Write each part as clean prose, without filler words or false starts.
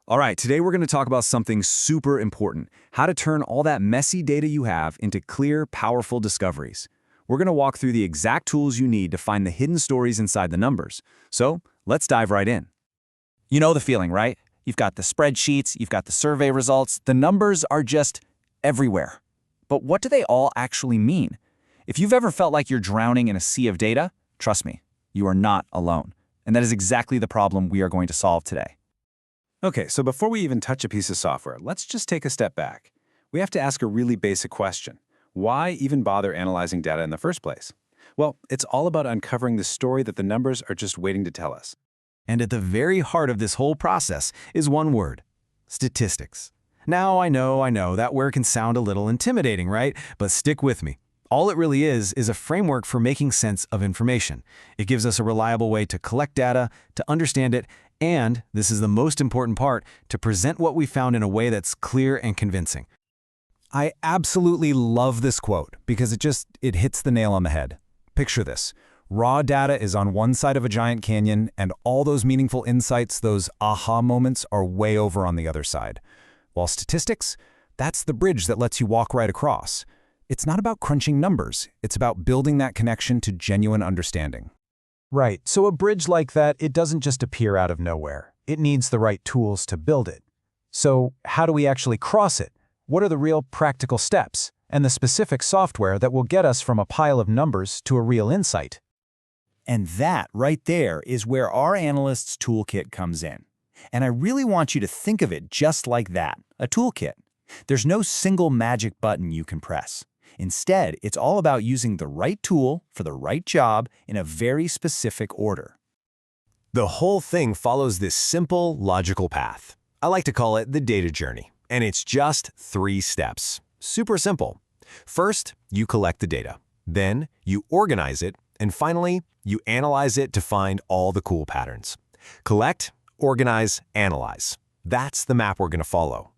All right, today we're going to talk about something super important, how to turn all that messy data you have into clear, powerful discoveries. We're going to walk through the exact tools you need to find the hidden stories inside the numbers. So let's dive right in. You know the feeling, right? You've got the spreadsheets, you've got the survey results, the numbers are just everywhere. But what do they all actually mean? If you've ever felt like you're drowning in a sea of data, trust me, you are not alone. And that is exactly the problem we are going to solve today. Okay, so before we even touch a piece of software, let's just take a step back. We have to ask a really basic question. Why even bother analyzing data in the first place? Well, it's all about uncovering the story that the numbers are just waiting to tell us. And at the very heart of this whole process is one word: statistics. Now, I know, that word can sound a little intimidating, right? But stick with me. All it really is a framework for making sense of information. It gives us a reliable way to collect data, to understand it, and, this is the most important part, to present what we found in a way that's clear and convincing. I absolutely love this quote because it hits the nail on the head. Picture this. Raw data is on one side of a giant canyon, and all those meaningful insights, those aha moments, are way over on the other side. While statistics, that's the bridge that lets you walk right across. It's not about crunching numbers. It's about building that connection to genuine understanding. Right, so a bridge like that, it doesn't just appear out of nowhere. It needs the right tools to build it. So how do we actually cross it? What are the real practical steps and the specific software that will get us from a pile of numbers to a real insight? And that right there is where our analyst's toolkit comes in. And I really want you to think of it just like that, a toolkit. There's no single magic button you can press. Instead, it's all about using the right tool for the right job in a very specific order. The whole thing follows this simple, logical path. I like to call it the data journey, and it's just 3 steps. Super simple. First, you collect the data. Then, you organize it, and finally, you analyze it to find all the cool patterns. Collect, organize, analyze. That's the map we're going to follow.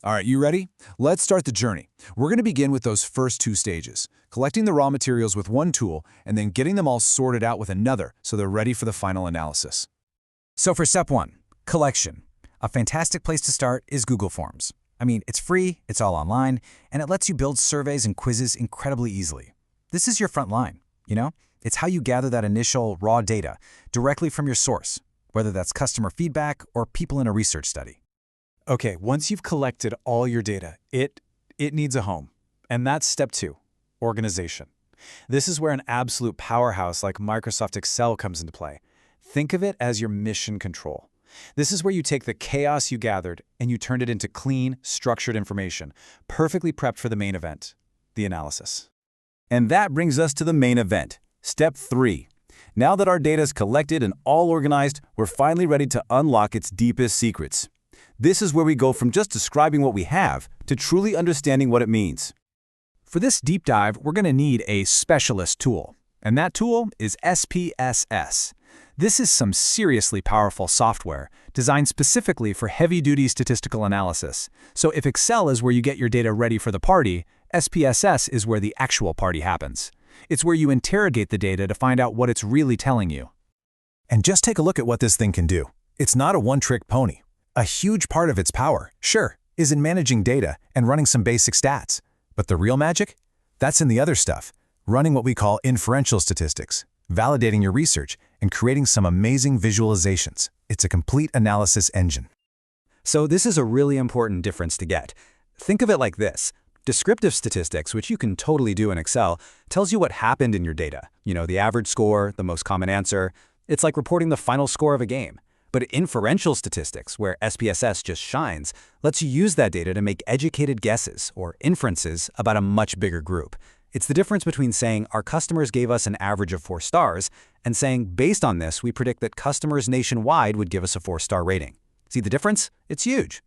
All right, you ready? Let's start the journey. We're going to begin with those first 2 stages, collecting the raw materials with one tool and then getting them all sorted out with another so they're ready for the final analysis. So for step 1, collection. A fantastic place to start is Google Forms. I mean, it's free, it's all online, and it lets you build surveys and quizzes incredibly easily. This is your front line, you know? It's how you gather that initial raw data directly from your source, whether that's customer feedback or people in a research study. Okay, once you've collected all your data, it needs a home. And that's step 2, organization. This is where an absolute powerhouse like Microsoft Excel comes into play. Think of it as your mission control. This is where you take the chaos you gathered and you turn it into clean, structured information, perfectly prepped for the main event, the analysis. And that brings us to the main event, step 3. Now that our data is collected and all organized, we're finally ready to unlock its deepest secrets. This is where we go from just describing what we have to truly understanding what it means. For this deep dive, we're going to need a specialist tool, and that tool is SPSS. This is some seriously powerful software designed specifically for heavy-duty statistical analysis. So if Excel is where you get your data ready for the party, SPSS is where the actual party happens. It's where you interrogate the data to find out what it's really telling you. And just take a look at what this thing can do. It's not a one-trick pony. A huge part of its power, sure, is in managing data and running some basic stats. But the real magic? That's in the other stuff, running what we call inferential statistics, validating your research, and creating some amazing visualizations. It's a complete analysis engine. So this is a really important difference to get. Think of it like this. Descriptive statistics, which you can totally do in Excel, tells you what happened in your data. You know, the average score, the most common answer. It's like reporting the final score of a game. But inferential statistics, where SPSS just shines, lets you use that data to make educated guesses or inferences about a much bigger group. It's the difference between saying our customers gave us an average of 4 stars and saying based on this, we predict that customers nationwide would give us a 4-star rating. See the difference? It's huge.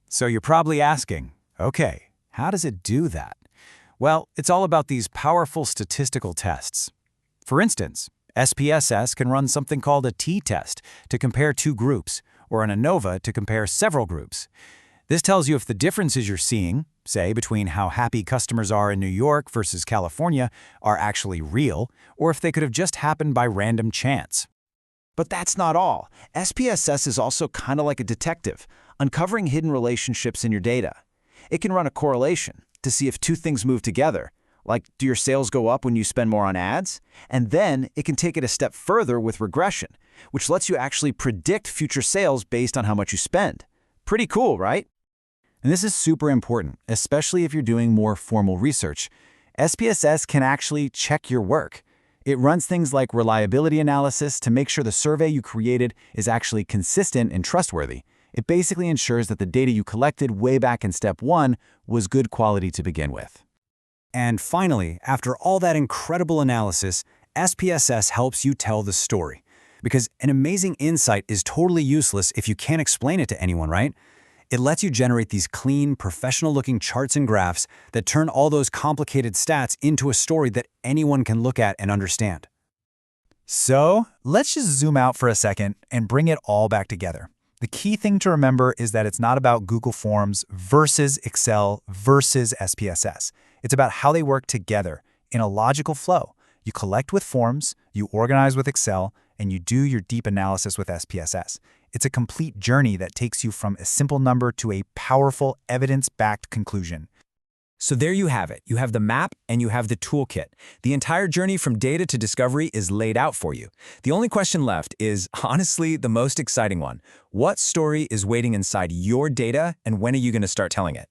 So you're probably asking, okay, how does it do that? Well, it's all about these powerful statistical tests. For instance, SPSS can run something called a t-test to compare 2 groups, or an ANOVA to compare several groups. This tells you if the differences you're seeing, say between how happy customers are in New York versus California, are actually real, or if they could have just happened by random chance. But that's not all. SPSS is also kind of like a detective, uncovering hidden relationships in your data. It can run a correlation to see if two things move together, like do your sales go up when you spend more on ads? And then it can take it a step further with regression, which lets you actually predict future sales based on how much you spend. Pretty cool, right? And this is super important, especially if you're doing more formal research. SPSS can actually check your work. It runs things like reliability analysis to make sure the survey you created is actually consistent and trustworthy. It basically ensures that the data you collected way back in step 1 was good quality to begin with. And finally, after all that incredible analysis, SPSS helps you tell the story. Because an amazing insight is totally useless if you can't explain it to anyone, right? It lets you generate these clean, professional-looking charts and graphs that turn all those complicated stats into a story that anyone can look at and understand. So, let's just zoom out for a second and bring it all back together. The key thing to remember is that it's not about Google Forms versus Excel versus SPSS. It's about how they work together in a logical flow. You collect with Forms, you organize with Excel, and you do your deep analysis with SPSS. It's a complete journey that takes you from a simple number to a powerful, evidence-backed conclusion. So there you have it. You have the map and you have the toolkit. The entire journey from data to discovery is laid out for you. The only question left is, honestly, the most exciting one. What story is waiting inside your data, and when are you going to start telling it?